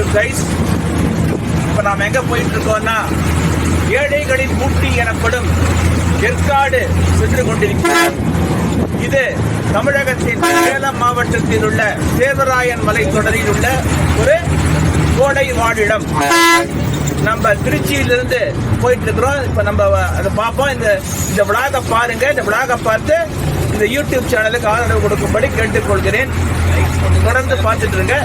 YouTube guys. இப்ப நாம் எங்க போயிட்டு இருக்கோம்னா ஏழைகளின் ஊட்டி எனப்படும் ஏற்காடு சென்று கொண்டிருக்கிறோம். இது தமிழகத்தின் சேலம் மாவட்டத்தில் உள்ள சேர்வராயன் மலை தொடரில் உள்ள ஒரு கோடை வாழிடம். நம்ம திருச்சியிலிருந்து போயிட்டு இருக்கிறோம். இப்ப நம்ம அதை பார்ப்போம். இந்த விழாக பாருங்க. இந்த விழாக பார்த்து இந்த யூடியூப் சேனலுக்கு ஆதரவு கொடுக்கும்படி கேட்டுக்கொள்கிறேன். தொடர்ந்து பார்த்துட்டு இருங்க.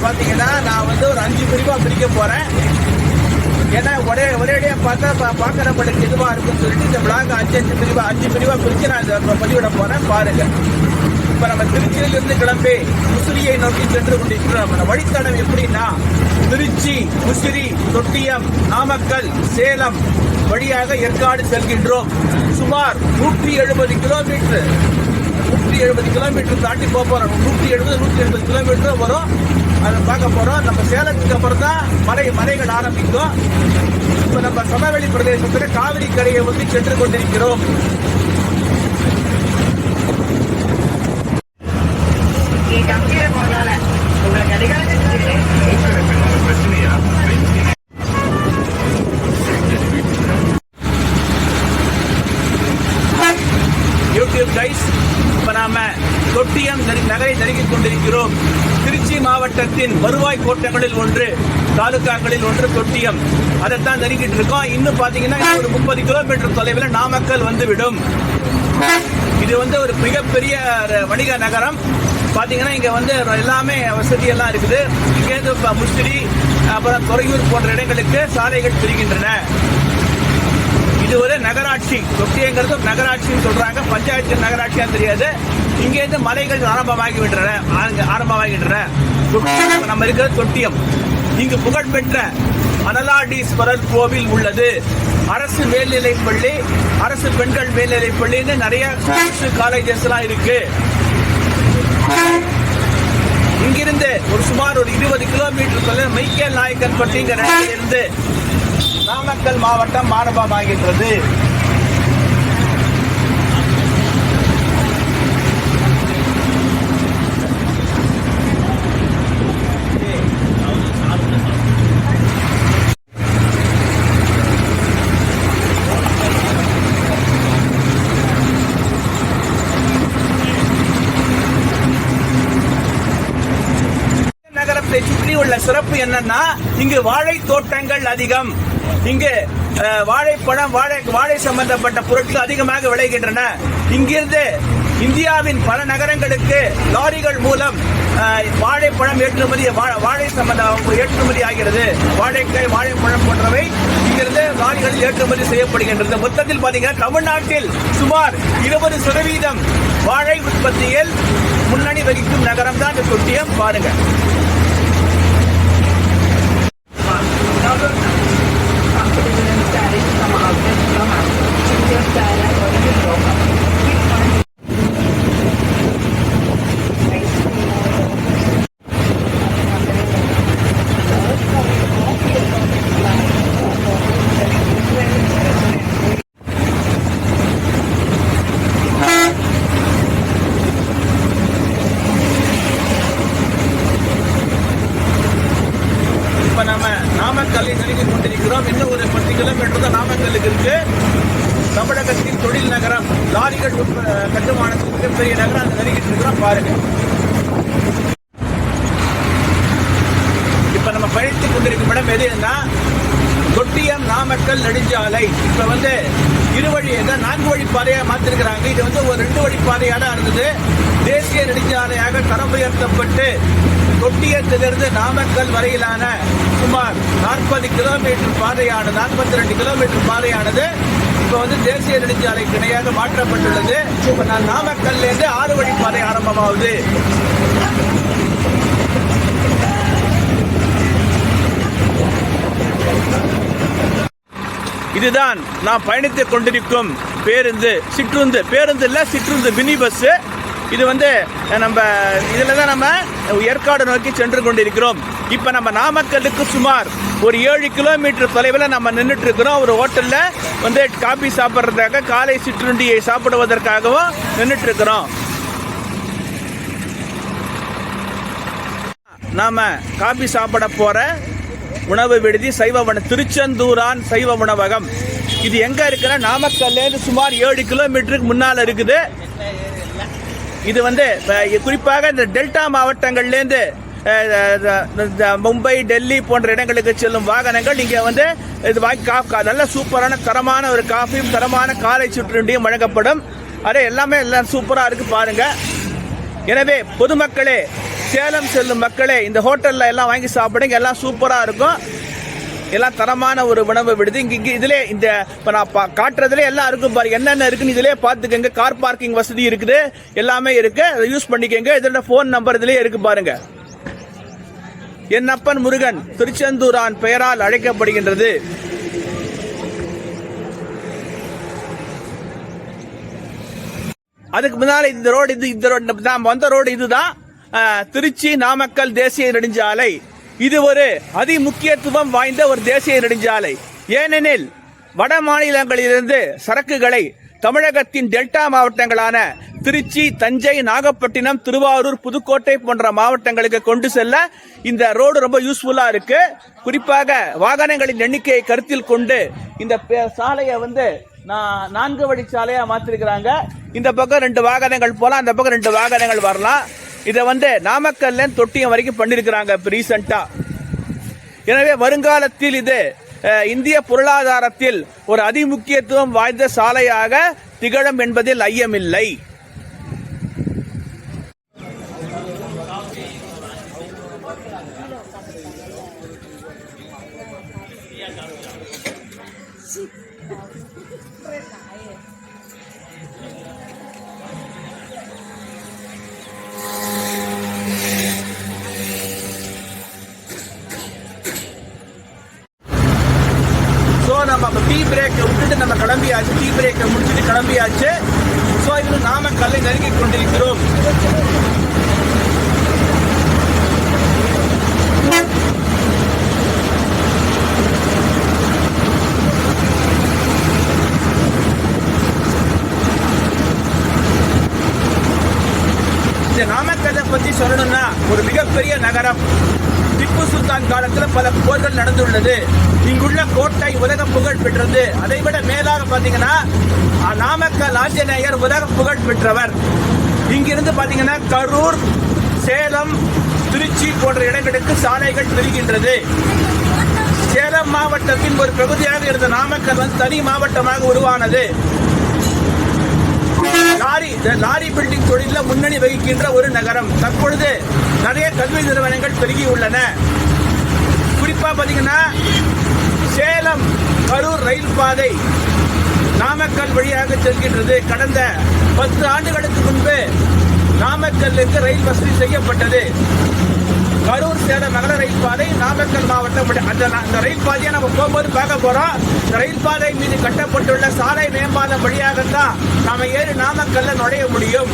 பாத்தீங்கன்னா நான் ஒரு 5 பிரிவா பிரிக்க போறேன். ஏன்னா ஒரேடியா பார்த்தா பாக்கிறவங்களுக்கு இதுவா இருக்குன்னு சொல்லிட்டு இந்த பிளாக் 5 பிரிவா பிரிச்சு நான் இந்த பதிவிட போறேன். பாருங்க. இப்ப நம்ம திருச்சியிலிருந்து கிளம்பி முசிறியை நோக்கி சென்று கொண்டிருக்கிறோம். வழித்தடம் எப்படின்னா திருச்சி, முசிறி, தொட்டியம், நாமக்கல், சேலம் வழியாக ஏற்காடு செல்கின்றோம். சுமார் 170 கிலோமீட்டர் தாண்டி போறோம். 170 கிலோமீட்டர் வரும். அதை பார்க்க போறோம். நம்ம சேலத்துக்கு அப்புறம் தான் மலைகள் ஆரம்பிக்கும். இப்ப நம்ம சமவெளி பிரதேசத்தில் காவிரி கரையை வந்து சென்று கொண்டிருக்கிறோம். யூடியூப் கைஸ், இப்ப நாம தொட்டியம் நகரை நெருங்கிக் கொண்டிருக்கிறோம். திருச்சி மாவட்டத்தின் வருவாய் கோட்டங்களில் ஒன்று, தாலுகாக்களில் ஒன்று தொட்டியம். அதைத்தான் நெருங்கிட்டு இருக்கோம். இன்னும் பாத்தீங்கன்னா ஒரு 30 கிலோமீட்டர் தொலைவில் நாமக்கல் வந்துவிடும். இது ஒரு மிகப்பெரிய வணிக நகரம். பாத்தீங்கன்னா இங்க எல்லாமே வசதி எல்லாம் இருக்குது. இங்க முசிறி, அப்புறம் துறையூர் போன்ற இடங்களுக்கு சாலைகள் பிரிகின்றன. இது ஒரு நகராட்சி. தொட்டியங்கிறது நகராட்சின்னு சொல்றாங்க. பஞ்சாயத்து நகராட்சியா தெரியாது. இங்கேருந்து மலைகள் ஆரம்பமாகின்றன. நம்ம இருக்கிறது தொட்டியம். இங்கு புகழ்பெற்ற அனலாடீஸ்வரர் கோவில் உள்ளது. அரசு மேல்நிலைப்பள்ளி, அரசு பெண்கள் மேல்நிலைப்பள்ளின்னு நிறைய காலேஜஸ் எல்லாம் இருக்கு. இங்கிருந்து சுமார் 20 கிலோமீட்டர் மைக்கேல் நாயக்கன் பட்டிங்கிற இடத்திலிருந்து நாமக்கல் மாவட்டம் ஆரம்பமாகின்றது. நகரத்தை சுற்றி உள்ள சிறப்பு என்னன்னா இங்கு வாழை தோட்டங்கள் அதிகம். இங்கு வாழைப்பழம், வாழை சம்பந்தப்பட்ட பொருட்கள் அதிகமாக விளைகின்றன. இங்கிருந்து இந்தியாவின் பல நகரங்களுக்கு லாரிகள் மூலம் வாழைப்பழம் வாழை சம்பந்தம் ஏற்றுமதி ஆகிறது. வாழைக்காய், வாழைப்பழம் போன்றவை இங்கிருந்து லாரிகளில் ஏற்றுமதி செய்யப்படுகின்றது. மொத்தத்தில் பாத்தீங்கன்னா தமிழ்நாட்டில் சுமார் 20% வாழை உற்பத்தியில் முன்னணி வகிக்கும் நகரம் தான் இந்த தொட்டியம். பாருங்க. தொழில் நகரம், லாரிகள் கட்டுமானத்துக்கு மிகப்பெரிய நகரம் அந்த நெருங்கிட்டு இருக்கிறோம். பாருங்க, இப்ப நம்ம பயணித்துக் கொண்டிருக்கும் இடம் எதுன்னா தொட்டியம் நாமக்கல் நெடுஞ்சாலை. இப்ப இருவழி 4 வழி பாதையாக மாத்திருக்கிறாங்க. இது ஒரு 2 வழி பாதையாக இருந்தது. தேசிய நெடுஞ்சாலையாக தரம் உயர்த்தப்பட்டு தொட்டியத்திலிருந்து நாமக்கல் வரையிலான சுமார் 40 கிலோமீட்டர் பாதையானது, 42 கிலோமீட்டர் பாதையானது இப்ப தேசிய நெடுஞ்சாலைக்கு இணையாக மாற்றப்பட்டுள்ளது. இப்ப நாமக்கல்ல இருந்து 6 வழி பாதை ஆரம்பமாகுது. இதுதான் நாம் பயணித்துக் கொண்டிருக்கும் பேருந்து. சிற்றுந்து மினி பஸ். இது நம்ம இதுலதான் நம்ம ஏற்காடு நோக்கி சென்று கொண்டிருக்கிறோம். இப்ப நம்ம நாமக்கலுக்கு சுமார் ஒரு 7 கிலோமீட்டர் தொலைவில் நம்ம நின்றுட்டு இருக்கிறோம். ஒரு ஹோட்டல்ல காபி சாப்பிட்றதுக்காக, காலை சிற்றுண்டியை சாப்பிடுவதற்காகவும் நின்றுட்டு இருக்கிறோம். நாம காபி சாப்பிட போற உணவு விடுதி திருச்செந்தூரான் சைவ உணவகம். இது எங்க இருக்குன்னா நாமக்கல்ல இருந்து சுமார் 7 கிலோமீட்டருக்கு முன்னால இருக்குது. இது குறிப்பாக இந்த டெல்டா மாவட்டங்கள்ல இருந்து மும்பை, டெல்லி போன்ற இடங்களுக்கு செல்லும் வாகனங்கள் இங்க இது நல்ல சூப்பரான தரமான ஒரு காஃபியும் தரமான காலை சுற்றுண்டியும் வழங்கப்படும். எல்லாமே எல்லாம் சூப்பரா இருக்கு பாருங்க. எனவே பொதுமக்களே, சேலம் செல்லும் மக்களே, இந்த ஹோட்டல்ல எல்லாம் வாங்கி சாப்பிடுங்க. எல்லாம் சூப்பரா இருக்கும். எல்லாம் தரமான ஒரு உணவு விடுது. இதுல இந்த நான் காட்டுறதுல எல்லாம் இருக்கும் பாருங்க. என்னென்ன இருக்குன்னு இதுலயே பாத்துக்கங்க. கார் பார்க்கிங் வசதி இருக்குது, எல்லாமே இருக்கு. அதை யூஸ் பண்ணிக்கங்க. இதோட போன் நம்பர் இதுலயே இருக்கு பாருங்க. என்னப்பன் முருகன் திருச்செந்தூரான் பெயரால் அழைக்கப்படுகின்றது. அதுக்கு முன்னால இந்த ரோடு இதுதான் திருச்சி நாமக்கல் தேசிய நெடுஞ்சாலை. இது ஒரு அதி முக்கியத்துவம் வாய்ந்த ஒரு தேசிய நெடுஞ்சாலை. ஏனெனில் வட மாநிலங்களிலிருந்து சரக்குகளை தமிழகத்தின் டெல்டா மாவட்டங்களான திருச்சி, தஞ்சை, நாகப்பட்டினம், திருவாரூர், புதுக்கோட்டை போன்ற மாவட்டங்களுக்கு கொண்டு செல்ல இந்த ரோடு ரொம்ப யூஸ்ஃபுல்லா இருக்கு. குறிப்பாக வாகனங்களின் எண்ணிக்கையை கருத்தில் கொண்டு இந்த சாலையை 4 வழி சாலையா மாத்திருக்கிறாங்க. இந்த பக்கம் 2 வாகனங்கள் போலாம், அந்த பக்கம் 2 வாகனங்கள் வரலாம். இதை நாமக்கல்ல தொட்டியம் வரைக்கும் பண்ணிருக்கிறாங்க ரீசெண்டா. எனவே வருங்காலத்தில் இது இந்திய பொருளாதாரத்தில் ஒரு அதிமுக்கியத்துவம் வாய்ந்த சாலையாக திகழும் என்பதில் ஐயமில்லை. நம்ம டீ பிரேக் விட்டுட்டு நம்ம கிளம்பியாச்சு. டீ பிரேக்கை முடிச்சுட்டு கிளம்பியாச்சு. சோ இது நாமக்கல்லை நெருங்கிக் கொண்டிருக்கிறோம். இந்த நாமக்கல்லை பத்தி சொல்லணும்னா ஒரு மிகப்பெரிய நகரம். திப்பு சுல்தான் காலத்தில் பல போர்கள் நடந்துள்ளது. இங்குள்ள கோட்டை உலக புகழ் பெற்றது. அதை விட மேலாக பாத்தீங்கன்னா நாமக்கல் ஆஞ்சநேயர் உலக புகழ் பெற்றவர். இங்கிருந்து பாத்தீங்கன்னா கரூர், சேலம், திருச்சி போன்ற இடங்களுக்கு சாலைகள் பிரிகின்றது. சேலம் மாவட்டத்தின் ஒரு பகுதியாக இருந்த நாமக்கல் தனி மாவட்டமாக உருவானது. லாரி பில்டிங் தொழில முன்னணி வகிக்கின்ற ஒரு நகரம். தற்பொழுது நிறைய கல்வி நிறுவனங்கள் பெருகியுள்ளன. குறிப்பா பாத்தீங்கன்னா சேலம் கரூர் ரயில் பாதை நாமக்கல் வழியாக செல்கின்றது. கடந்த 10 ஆண்டுகளுக்கு முன்பு நாமக்கல்லுக்கு ரயில் வசதி செய்யப்பட்டது. கரூர் சேலம் நகர ரயில் பாதை நாமக்கல் மாவட்டம். அந்த ரயில் பாதையை நம்ம போகும்போது பார்க்க போறோம். இந்த ரயில் பாதை மீது கட்டப்பட்டுள்ள சாலை மேம்பாலம் வழியாகத்தான் நாம ஏறி நாமக்கல்ல நுழைய முடியும்.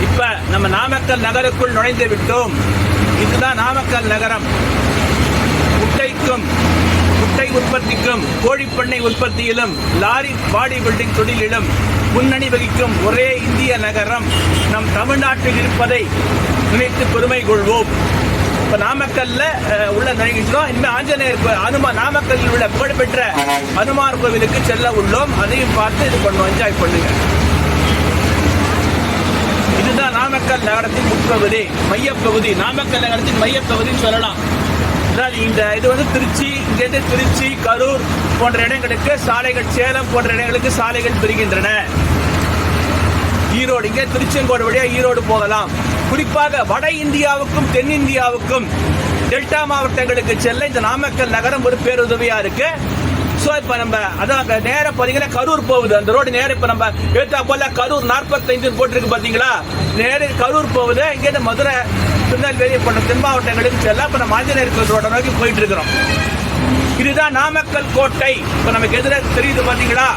இப்ப நம்ம நாமக்கல் நகருக்குள் நுழைந்து விட்டோம். இதுதான் நாமக்கல் நகரம். முட்டை உற்பத்திக்கும், கோழிப்பண்ணை உற்பத்தியிலும், லாரி பாடி பில்டிங் தொழிலிலும் முன்னணி வகிக்கும் ஒரே இந்திய நகரம் நம் தமிழ்நாட்டில் இருப்பதை நினைத்து பெருமை கொள்வோம். இப்ப நாமக்கல்ல உள்ள நுழைகிறோம். இனிமே ஆஞ்சநேயர் நாமக்கல்லில் உள்ள புகழ்பெற்ற ஹனுமார் கோவிலுக்கு செல்ல உள்ளோம். அதையும் பார்த்து இது பண்ணுவோம், என்ஜாய் பண்ணுங்க. இதுதான் நாமக்கல் நகரத்தின் முற்பகுதி, மையப்பகுதி. நாமக்கல் நகரத்தின் மையப்பகுதின்னு சொல்லலாம். இது வந்து திருச்சி, இங்கிருந்து திருச்சி, கரூர் போன்ற இடங்களுக்கு சாலைகள், சேலம் போன்ற இடங்களுக்கு சாலைகள் பெறுகின்றன. ஈரோடு, இங்கே திருச்செங்கோடு வழியா ஈரோடு போகலாம். குறிப்பாக வட இந்தியாவுக்கும் தென்னிந்தியாவுக்கும் டெல்டா மாவட்டங்களுக்கு செல்ல இந்த நாமக்கல் நகரம் ஒரு பேருதவியா இருக்கு. சோ இப்ப நம்ம அதான் நேர பாத்தீங்கன்னா கரூர் போகுது. அந்த ரோடு நேரம் இப்ப நம்ம எடுத்தா போல கரூர் 45 போட்டிருக்கு பாத்தீங்களா, நேர கரூர் போகுது. இங்க மதுரை, திருநெல்வேலி போன்ற தென் மாவட்டங்களுக்கு செல்ல இப்ப நம்ம ஆஞ்சநேயர் ரோட நோக்கி போயிட்டு இருக்கிறோம். இதுதான் நாமக்கல் கோட்டை. இப்ப நமக்கு எதிர தெரியுது பாத்தீங்களா,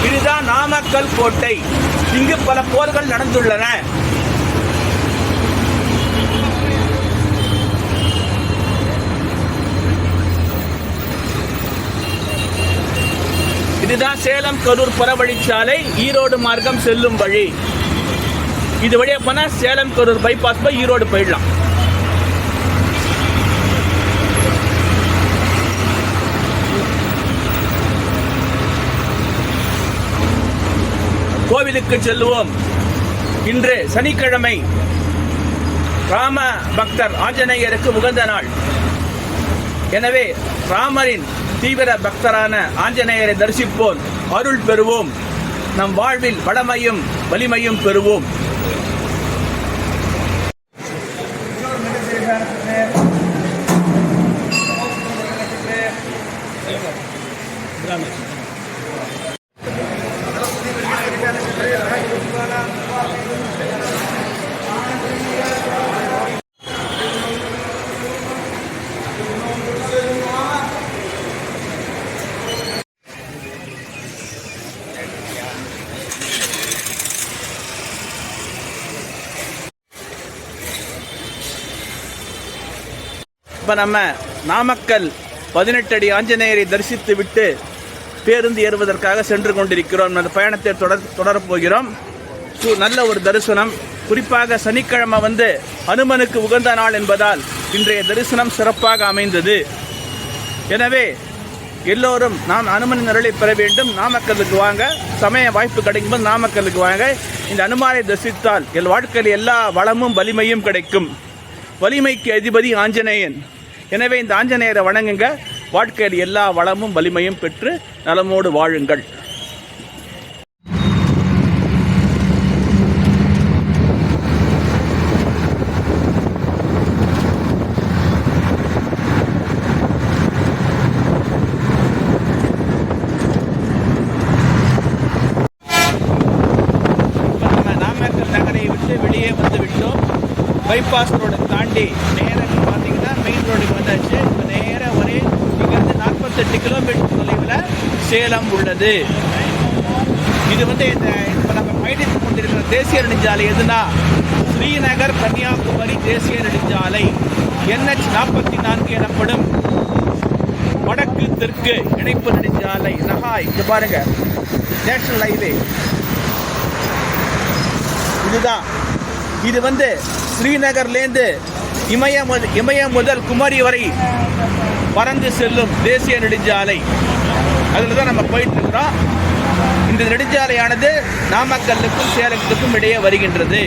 இதுதான் நாமக்கல் கோட்டை. இங்கு பல போர்கள் நடந்துள்ளன. இதுதான் சேலம் கரூர் புறவழிச்சாலை, ஈரோடு மார்க்கம் செல்லும் வழி. இது வழியா போனா சேலம் கரூர் பைபாஸ் போய் ஈரோடு போயிடலாம். கோவிலுக்கு செல்லுவோம். இன்று சனிக்கிழமை, ராம பக்தர் ஆஞ்சநேயருக்கு உகந்த நாள். எனவே ராமரின் தீவிர பக்தரான ஆஞ்சநேயரை தரிசிப்போம், அருள் பெறுவோம், நம் வாழ்வில் வளமையும் வலிமையும் பெறுவோம். இப்ப நம்ம நாமக்கல் 18 அடி ஆஞ்சநேயரை தரிசித்து விட்டு பேருந்து ஏறுவதற்காக சென்று கொண்டிருக்கிறோம். அந்த பயணத்தை தொடரப் போகிறோம். நல்ல ஒரு தரிசனம். குறிப்பாக சனிக்கிழமை வந்து ஹனுமனுக்கு உகந்த நாள் என்பதால் இன்றைய தரிசனம் சிறப்பாக அமைந்தது. எனவே எல்லோரும் நாம் அனுமனின் அருளை பெற வேண்டும். நாமக்கல்லுக்கு வாங்க, சமய வாய்ப்பு கிடைக்கும்போது நாமக்கல்லுக்கு வாங்க. இந்த அனுமாரை தரிசித்தால் என் வாழ்க்கையில் எல்லா வளமும் வலிமையும் கிடைக்கும். வலிமைக்கு அதிபதி ஆஞ்சநேயன். எனவே இந்த ஆஞ்சநேயரை வணங்குங்க, வாழ்க்கையில் எல்லா வளமும் வலிமையும் பெற்று நலமோடு வாழுங்கள். நாமக்கல் நகரை விட்டு வெளியே வந்து விட்டோம். பைபாஸ் ரோடு தாண்டி நேராக பார்த்தீங்கன்னா மெயின் ரோடுக்கு வந்தாச்சு. இப்போ நேராக ஒரே இங்கேருந்து 48 கிலோமீட்டர் தொலைவில் சேலம் உள்ளது. இது வந்து இப்போ நம்ம பயணித்து கொண்டிருக்கிற தேசிய நெடுஞ்சாலை எதுனா ஸ்ரீநகர் கன்னியாகுமரி தேசிய நெடுஞ்சாலை, NH 44 எனப்படும் வடக்கு தெற்கு இணைப்பு நெடுஞ்சாலை. நகாய் இது பாருங்க, நேஷனல் ஹைவே இதுதான். இது வந்து ஸ்ரீநகர்லேருந்து இமயம் முதல் குமரி வரை பறந்து செல்லும் தேசிய நெடுஞ்சாலை. அதில் தான் நம்ம போயிட்டு இருக்கிறோம். இந்த நெடுஞ்சாலையானது நாமக்கல்லுக்கும் சேலத்துக்கும் இடையே வருகின்றது.